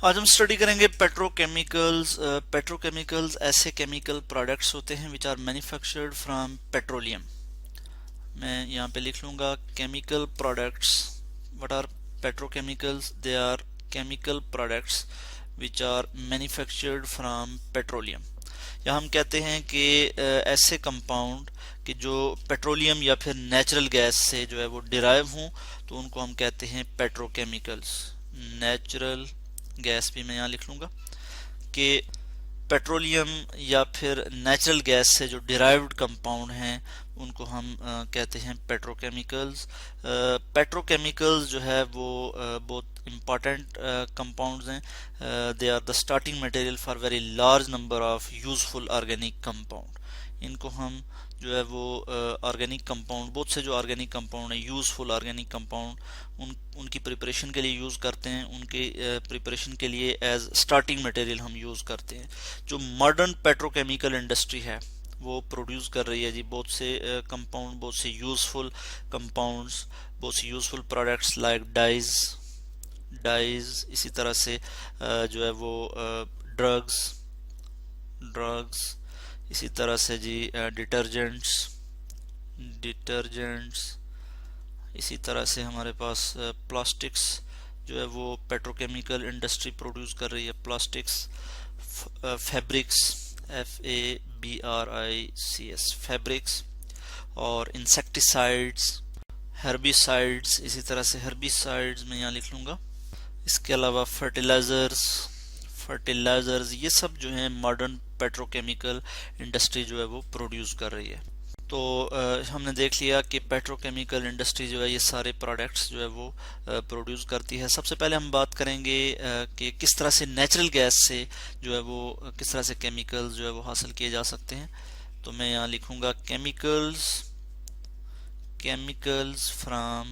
आज हम स्टडी करेंगे पेट्रोकेमिकल्स। पेट्रोकेमिकल्स ऐसे केमिकल प्रोडक्ट्स होते हैं which are manufactured from petroleum. मैं यहाँ पे लिख लूँगा chemical products. What are petrochemicals? They are chemical products which are manufactured from petroleum. या हम कहते हैं कि ऐसे कंपाउंड कि जो पेट्रोलियम या फिर नेचुरल गैस से जो है वो डिराइव हों, तो उनको हम कहते हैं पेट्रोकेमिकल्स। नेचुरल गैस भी मैं यहाँ लिख लूँगा कि पेट्रोलियम या फिर नेचुरल गैस से जो डिराइव्ड कंपाउंड हैं उनको हम कहते हैं पेट्रोकेमिकल्स। पेट्रोकेमिकल्स जो है वो बहुत इम्पॉर्टेंट कंपाउंड्स हैं। They are the starting material for very large number of useful organic compound. इनको हम जो है वो ऑर्गेनिक कंपाउंड, बहुत से जो ऑर्गेनिक कंपाउंड हैं, यूजफुल ऑर्गेनिक कंपाउंड, उनकी प्रिपरेशन के लिए यूज़ करते हैं। उनके प्रिपरेशन के लिए एज स्टार्टिंग मटेरियल हम यूज़ करते हैं। जो मॉडर्न पेट्रोकेमिकल इंडस्ट्री है वो प्रोड्यूस कर रही है जी बहुत से कंपाउंड, बहुत से यूजफुल कंपाउंड्स, बहुत से यूजफुल प्रोडक्ट्स लाइक डाइज, इसी तरह से जो है वो ड्रग्स, इसी तरह से जी डिटर्जेंट्स, इसी तरह से हमारे पास प्लास्टिक्स जो है वो पेट्रोकेमिकल इंडस्ट्री प्रोड्यूस कर रही है। प्लास्टिक्स, फैब्रिक्स, FABRICS, फैब्रिक्स, और इंसेक्टिसाइड्स, हर्बिसाइड्स, इसी तरह से हर्बिसाइड्स मैं यहाँ लिख लूँगा। इसके अलावा फर्टिलाइजर्स, ये सब जो है मॉडर्न पेट्रोकेमिकल इंडस्ट्री जो है वो प्रोड्यूस कर रही है। तो हमने देख लिया कि पेट्रोकेमिकल इंडस्ट्री जो है ये सारे प्रोडक्ट्स जो है वो प्रोड्यूस करती है। सबसे पहले हम बात करेंगे कि किस तरह से नेचुरल गैस से जो है वो किस तरह से केमिकल्स जो है वो हासिल किए जा सकते हैं। तो मैं यहाँ लिखूँगा chemicals from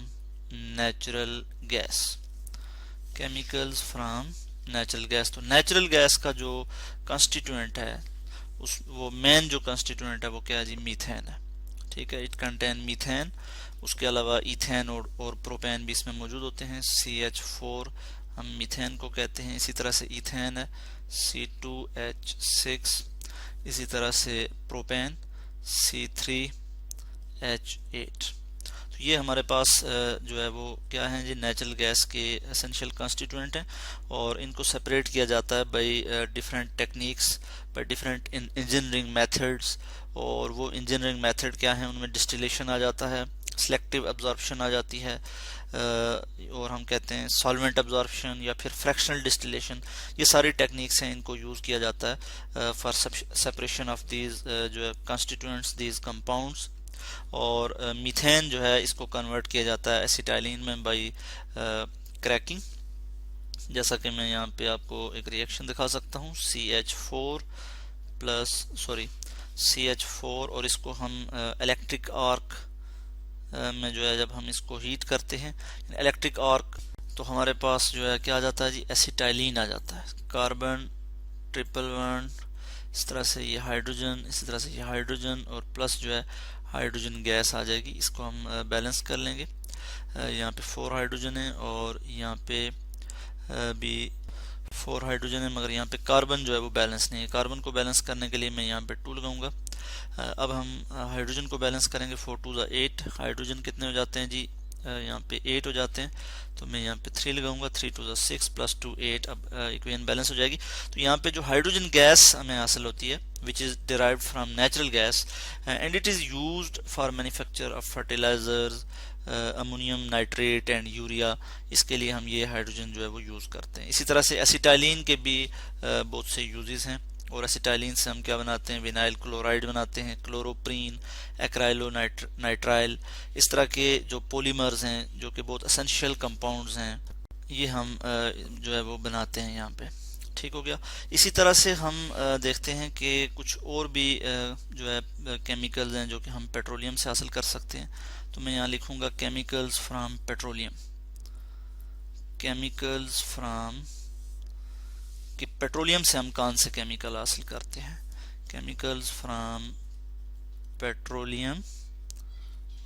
natural gas. Chemicals from natural gas. तो नेचुरल गैस का जो कंस्टिट्यूएंट है वो मेन जो कंस्टिट्यूएंट है वो क्या है जी? मीथेन है। ठीक है, इट कंटेन मीथेन। उसके अलावा इथेन और प्रोपेन भी इसमें मौजूद होते हैं। CH4 हम मीथेन को कहते हैं। इसी तरह से इथेन है C2H6, इसी तरह से प्रोपेन C3H8। तो ये हमारे पास जो है वो क्या है जी? नेचुरल गैस के एसेंशियल कंस्टिट्यूएंट हैं, और इनको सेपरेट किया जाता है by different techniques, by different engineering methods. और वो इंजीनियरिंग मेथड क्या है? उनमें डिस्टिलेशन आ जाता है, सिलेक्टिव एब्जॉर्प्शन आ जाती है, और हम कहते हैं सॉल्वेंट एब्जॉर्प्शन या फिर फ्रैक्शनल डिस्टिलेशन। ये सारी टेक्निक्स हैं, इनको यूज़ किया जाता है फॉर सेपरेशन ऑफ दीज जो है कंस्टिट्यूएंट्स, दीज कंपाउंड्स। और मीथेन जो है इसको कन्वर्ट किया जाता है एसिटाइलिन में बाई क्रैकिंग। जैसा कि मैं यहाँ पे आपको एक रिएक्शन दिखा सकता हूँ, CH4 और इसको हम इलेक्ट्रिक आर्क में जो है जब हम इसको हीट करते हैं इलेक्ट्रिक आर्क, तो हमारे पास जो है क्या आ जाता है जी? एसिटाइलिन आ जाता है। कार्बन ट्रिपल बॉन्ड, इस तरह से ये हाइड्रोजन, इसी तरह से ये हाइड्रोजन, और प्लस जो है हाइड्रोजन गैस आ जाएगी। इसको हम बैलेंस कर लेंगे। यहाँ पे 4 हाइड्रोजन है और यहाँ पे भी 4 हाइड्रोजन है, मगर यहाँ पे कार्बन जो है वो बैलेंस नहीं है। कार्बन को बैलेंस करने के लिए मैं यहाँ पे 2 लगाऊंगा। अब हम हाइड्रोजन को बैलेंस करेंगे। 4 2 8, हाइड्रोजन कितने हो जाते हैं जी? यहाँ पे 8 हो जाते हैं, तो मैं यहाँ पे 3 लगाऊंगा। 3 2 6 प्लस 2 8। अब इक्वेशन बैलेंस हो जाएगी। तो यहाँ पे जो हाइड्रोजन गैस हमें हासिल होती है which is derived from natural gas and it is used for manufacture of fertilizers, ammonium nitrate and urea. इसके लिए हम ये हाइड्रोजन जो है वो यूज़ करते हैं। इसी तरह से एसिटाइलिन के भी बहुत से यूजेस हैं, और एसिटाइलिन से हम क्या बनाते हैं? विनाइल क्लोराइड बनाते हैं, क्लोरोप्रीन, एक्राइलो नाइट्राइल, इस तरह के जो पॉलीमर्स हैं जो कि बहुत एसेंशियल कंपाउंड्स हैं, ये हम जो है वो बनाते हैं यहाँ पे। ठीक हो गया। इसी तरह से हम देखते हैं कि कुछ और भी जो है केमिकल्स हैं जो कि हम पेट्रोलियम से हासिल कर सकते हैं। तो मैं यहाँ लिखूँगा chemicals from petroleum. Chemicals from, कि पेट्रोलियम से हम कौन से केमिकल हासिल करते हैं? Chemicals from petroleum.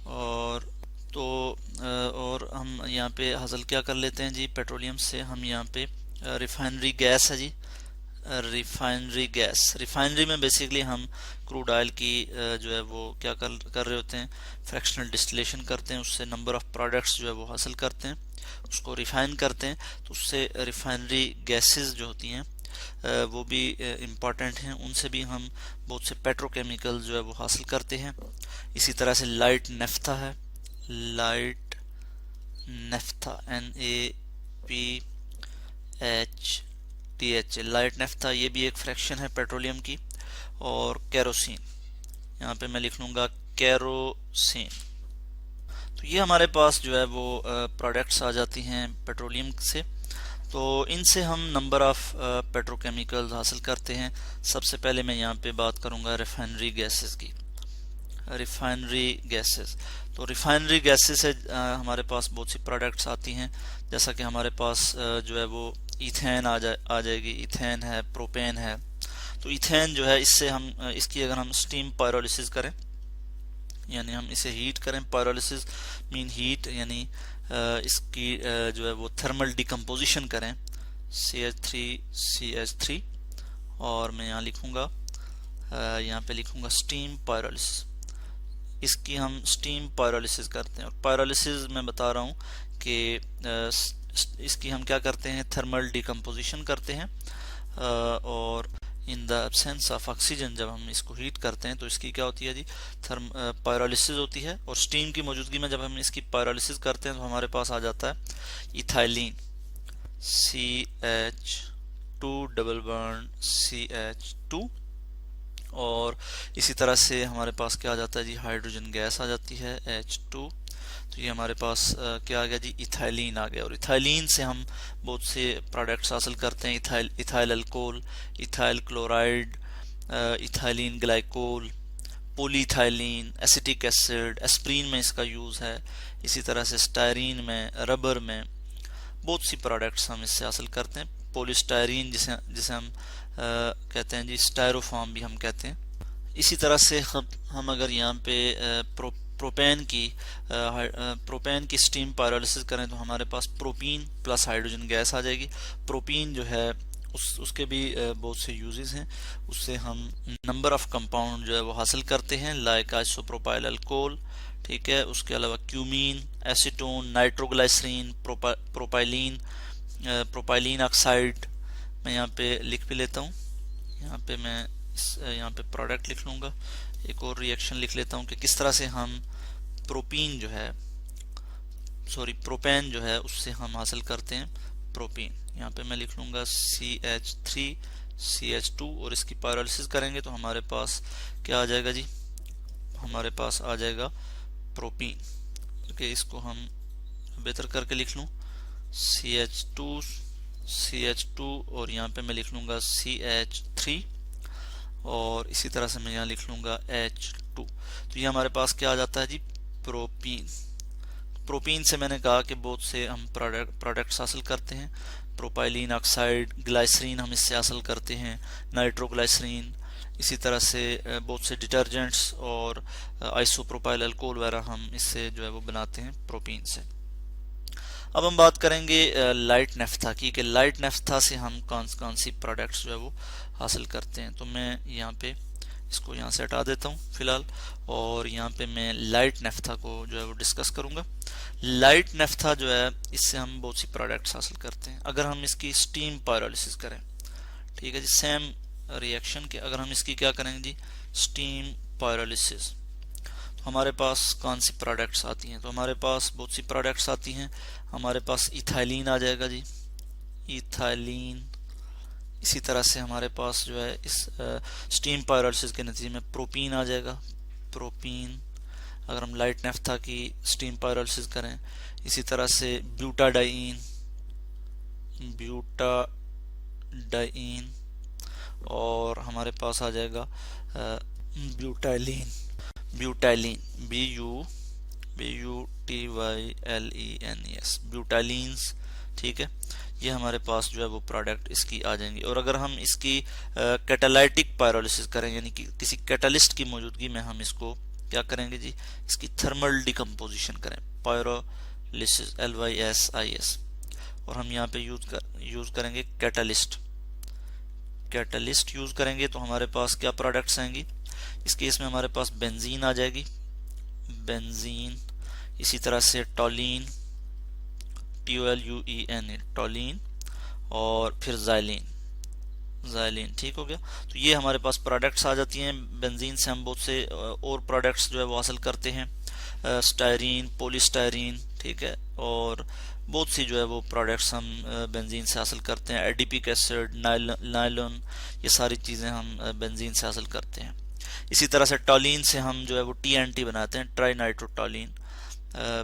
और तो और हम यहाँ पे हासिल क्या कर लेते हैं जी? पेट्रोलियम से हम यहाँ पे रिफाइनरी गैस है जी। रिफाइनरी गैस, रिफाइनरी में बेसिकली हम क्रूड ऑयल की जो है वो क्या कर रहे होते हैं, फ्रैक्शनल डिस्टिलेशन करते हैं, उससे नंबर ऑफ प्रोडक्ट्स जो है वो हासिल करते हैं, उसको रिफाइन करते हैं, तो उससे रिफाइनरी गैसेस जो होती हैं वो भी इम्पॉर्टेंट हैं, उनसे भी हम बहुत से पेट्रोकेमिकल जो है वो हासिल करते हैं। इसी तरह से लाइट नेफ्था है, light naphtha NaPH, light naphtha, ये भी एक फ्रैक्शन है पेट्रोलियम की। और कैरोसिन, यहाँ पे मैं लिख लूँगा कैरोसिन। तो ये हमारे पास जो है वो प्रोडक्ट्स आ जाती हैं पेट्रोलियम से। तो इनसे हम नंबर ऑफ पेट्रोकेमिकल्स हासिल करते हैं। सबसे पहले मैं यहाँ पे बात करूँगा रिफाइनरी गैसेस की। रिफाइनरी गैसेस, तो रिफाइनरी गैसेस से हमारे पास बहुत सी प्रोडक्ट्स आती हैं, जैसा कि हमारे पास जो है वो इथेन आ जाएगी, इथेन है, प्रोपेन है। तो इथेन जो है, इससे हम इसकी अगर हम स्टीम पायरोलिसिस करें, यानी हम इसे हीट करें, पायरोलिसिस मीन हीट, यानी इसकी जो है वो थर्मल डिकम्पोजिशन करें, CH3CH3, और मैं यहाँ लिखूँगा, यहाँ पे लिखूँगा स्टीम पायरोलिसिस। इसकी हम स्टीम पायरोलिसिस करते हैं, और पायरोलिसिस मैं बता रहा हूँ कि इसकी हम क्या करते हैं, थर्मल डिकम्पोजिशन करते हैं, और in the absence of oxygen जब हम इसको हीट करते हैं तो इसकी क्या होती है जी, पायरोलिसिस होती है। और स्टीम की मौजूदगी में जब हम इसकी पायरोलिसिस करते हैं तो हमारे पास आ जाता है ethylene, CH2 double bond CH2। और इसी तरह से हमारे पास क्या आ जाता है जी, हाइड्रोजन गैस आ जाती है H2। तो ये हमारे पास क्या आ गया जी, इथाइलिन आ गया। और इथाइलिन से हम बहुत से प्रोडक्ट्स हासिल करते हैं, ethyl alcohol, ethyl chloride, ethylene glycol, polyethylene, acetic acid, aspirin में इसका यूज़ है। इसी तरह से स्टायरीन में, रबर में, बहुत सी प्रोडक्ट्स हम इससे हासिल करते हैं। पॉलीस्टायरीन जिसे हम कहते हैं जी, स्टायरोफॉर्म भी हम कहते हैं। इसी तरह से हम अगर यहाँ पे प्रोपेन की स्टीम पायरोलिसिस करें तो हमारे पास प्रोपीन प्लस हाइड्रोजन गैस आ जाएगी। प्रोपीन जो है उसके भी बहुत से यूजेस हैं, उससे हम नंबर ऑफ कंपाउंड जो है वो हासिल करते हैं, लाइक आइसोप्रोपाइल अल्कोहल, ठीक है। उसके अलावा क्यूमीन, एसीटोन, नाइट्रोग्लाइसरीन, प्रोपाइलीन ऑक्साइड, मैं यहाँ पे लिख भी लेता हूँ, यहाँ पे मैं यहाँ पे प्रोडक्ट लिख लूँगा। एक और रिएक्शन लिख लेता हूँ कि किस तरह से हम प्रोपेन जो है उससे हम हासिल करते हैं प्रोपीन। यहाँ पे मैं लिख लूँगा CH3CH2, और इसकी पायरोलिसिस करेंगे तो हमारे पास क्या आ जाएगा जी, हमारे पास आ जाएगा प्रोपीन। ओके, इसको हम बेहतर करके लिख लूँ, CH2 और यहाँ पे मैं लिख लूँगा CH3, और इसी तरह से मैं यहाँ लिख लूँगा H2। तो ये हमारे पास क्या आ जाता है जी, प्रोपीन। प्रोपीन से मैंने कहा कि बहुत से हम प्रोडक्ट्स हासिल करते हैं, प्रोपाइलीन ऑक्साइड, ग्लाइसरीन हम इससे हासिल करते हैं, नाइट्रोग्लाइसरीन, इसी तरह से बहुत से डिटर्जेंट्स और आइसोप्रोपाइल अल्कोहल वगैरह हम इससे जो है वो बनाते हैं प्रोपीन से। अब हम बात करेंगे लाइट नेफ्था की, कि लाइट नेफ्था से हम कौन सी प्रोडक्ट्स जो है वो हासिल करते हैं। तो मैं यहाँ पे इसको यहाँ से हटा देता हूँ फिलहाल, और यहाँ पे मैं लाइट नेफ्था को जो है वो डिस्कस करूँगा। लाइट नेफ्था जो है, इससे हम बहुत सी प्रोडक्ट्स हासिल करते हैं। अगर हम इसकी स्टीम पायरोलिसिस करें, ठीक है जी, सेम रिएक्शन के अगर हम इसकी क्या करेंगे जी, स्टीम पायरोलिसिस, तो हमारे पास कौन सी प्रोडक्ट्स आती हैं। तो हमारे पास बहुत सी प्रोडक्ट्स आती हैं। हमारे पास इथाइलिन आ जाएगा जी, इथाइलिन। इसी तरह से हमारे पास जो है इस स्टीम पायरोलिसिस के नतीजे में प्रोपीन आ जाएगा, प्रोपीन, अगर हम लाइट नेफ्था की स्टीम पायरोलिसिस करें। इसी तरह से ब्यूटाडाइन, और हमारे पास आ जाएगा ब्यूटाइलिन, BUTYLENES, ब्यूटाइलिन्स, ठीक है। ये हमारे पास जो है वो प्रोडक्ट इसकी आ जाएंगी। और अगर हम इसकी कैटालाइटिक पायरोलिसिस करें, यानी कि किसी कैटालिस्ट की मौजूदगी में हम इसको क्या करेंगे जी, इसकी थर्मल डिकम्पोजिशन करें, पायरोलिसिस, LYSIS, और हम यहाँ पे यूज़ करेंगे कैटलिस्ट। कैटलिस्ट यूज़ करेंगे तो हमारे पास क्या प्रोडक्ट्स आएंगी, इस केस में हमारे पास बेंजीन आ जाएगी, बेंजीन, इसी तरह से टॉलीन, TOLUEN, टॉलीन, और फिर ज़ाइलिन, ज़ाइलिन, ठीक हो गया। तो ये हमारे पास प्रोडक्ट्स आ जाती हैं। बेंजीन से हम बहुत से और प्रोडक्ट्स जो है वो हासिल करते हैं, स्टायरीन, पॉलीस्टायरीन, ठीक है, और बहुत सी जो है वो प्रोडक्ट्स हम बेंजीन से हासिल करते हैं। एडिपिक एसिड, नायलॉन, ये सारी चीज़ें हम बेंजीन से हासिल करते हैं। इसी तरह से टॉलीन से हम जो है वो TNT बनाते हैं, ट्राई नाइट्रोटॉलीन,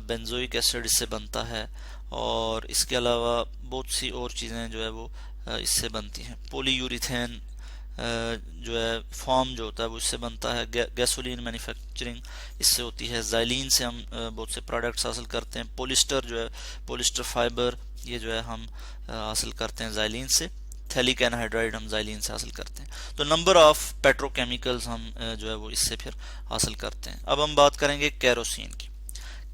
बेंजोइक एसिड इससे बनता है, और इसके अलावा बहुत सी और चीज़ें जो है वो इससे बनती हैं। पॉलीयूरिथेन जो है फॉर्म जो होता है वो इससे बनता है। गैसोलीन मैन्युफैक्चरिंग इससे होती है। ज़ाइलिन से हम बहुत से प्रोडक्ट्स हासिल करते हैं। पॉलिस्टर जो है, पॉलिस्टर फाइबर, ये जो है हम हासिल करते हैं ज़ाइलिन से। थैलिक एनहाइड्राइड हम ज़ाइलिन से हासिल करते हैं। तो नंबर ऑफ पेट्रोकेमिकल्स हम जो है वो इससे फिर हासिल करते हैं। अब हम बात करेंगे कैरोसिन की।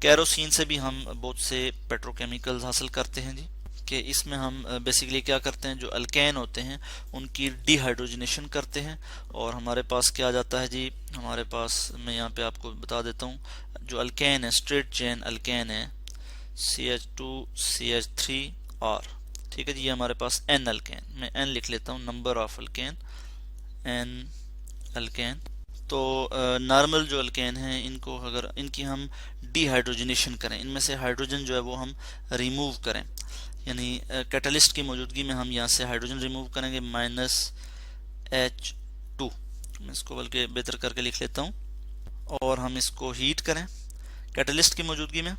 कैरोसिन से भी हम बहुत से पेट्रोकेमिकल्स हासिल करते हैं जी, कि इसमें हम बेसिकली क्या करते हैं, जो अल्केन होते हैं उनकी डिहाइड्रोजनेशन करते हैं, और हमारे पास क्या आ जाता है जी, हमारे पास मैं यहाँ पे आपको बता देता हूँ, जो अल्केन है, स्ट्रेट चेन अल्केन है, CH2CH3R, ठीक है जी, ये हमारे पास N अल्केन, मैं N लिख लेता हूँ, number of alkane, N alkane. तो नॉर्मल जो अल्केन हैं, इनको अगर इनकी हम डिहाइड्रोजनेशन करें, इनमें से हाइड्रोजन जो है वो हम रिमूव करें, यानी कैटलिस्ट की मौजूदगी में हम यहाँ से हाइड्रोजन रिमूव करेंगे, -H2, मैं इसको बल्कि बेहतर करके लिख लेता हूँ, और हम इसको हीट करें कैटलिस्ट की मौजूदगी में,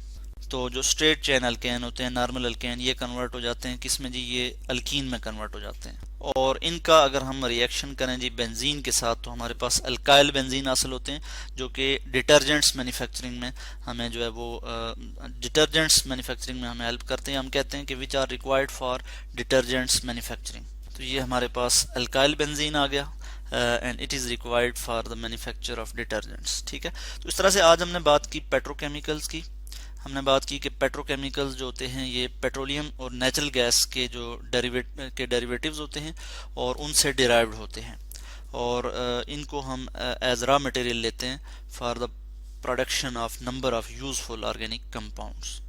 तो जो स्ट्रेट चेन अल्केन होते हैं, नॉर्मल अल्केन, ये कन्वर्ट हो जाते हैं किसमें जी, ये अल्कीन में कन्वर्ट हो जाते हैं। और इनका अगर हम रिएक्शन करें जी बेंजीन के साथ, तो हमारे पास अल्काइल बेंजीन हासिल होते हैं, जो कि डिटर्जेंट्स मैन्युफैक्चरिंग में हमें जो है वो डिटर्जेंट्स मैन्युफैक्चरिंग में हमें हेल्प करते हैं। हम कहते हैं कि which are required for detergents manufacturing. तो ये हमारे पास अल्काइल बेंजीन आ गया, and it is required for the manufacture of detergents, ठीक है। तो इस तरह से आज हमने बात की पेट्रोकेमिकल्स की। हमने बात की कि पेट्रोकेमिकल्स जो होते हैं ये पेट्रोलियम और नेचुरल गैस के जो डेरिवेटिव्स होते हैं और उनसे डिराइव्ड होते हैं, और इनको हम एज रॉ मटेरियल लेते हैं for the production of number of useful organic compounds.